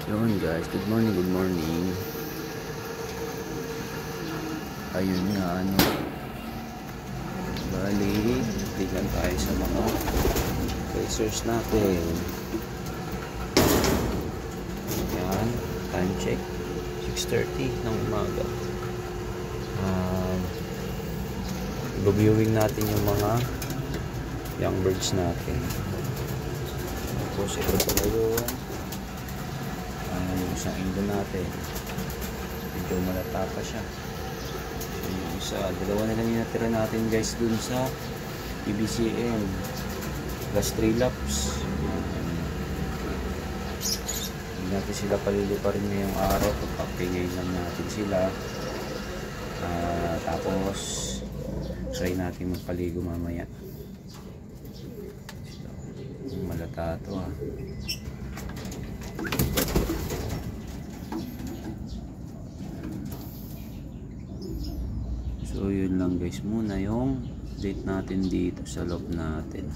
Yun guys, good morning, good morning. Ayun nga, bali, tignan tayo sa mga racers natin. Yan, time check 6:30 ng umaga. Viewing natin yung mga young birds natin. Tapos ito pala yung isang ingo natin, medyo malata pa siya. Yung isa, dalawa na lang yung natira natin guys dun sa PBCM last 3 laps. Hindi natin sila paliliparin ngayong araw, pagpapingay lang natin sila. Tapos try natin magpaligo mamaya. Malata to So yun lang guys muna yung update natin dito sa loob natin.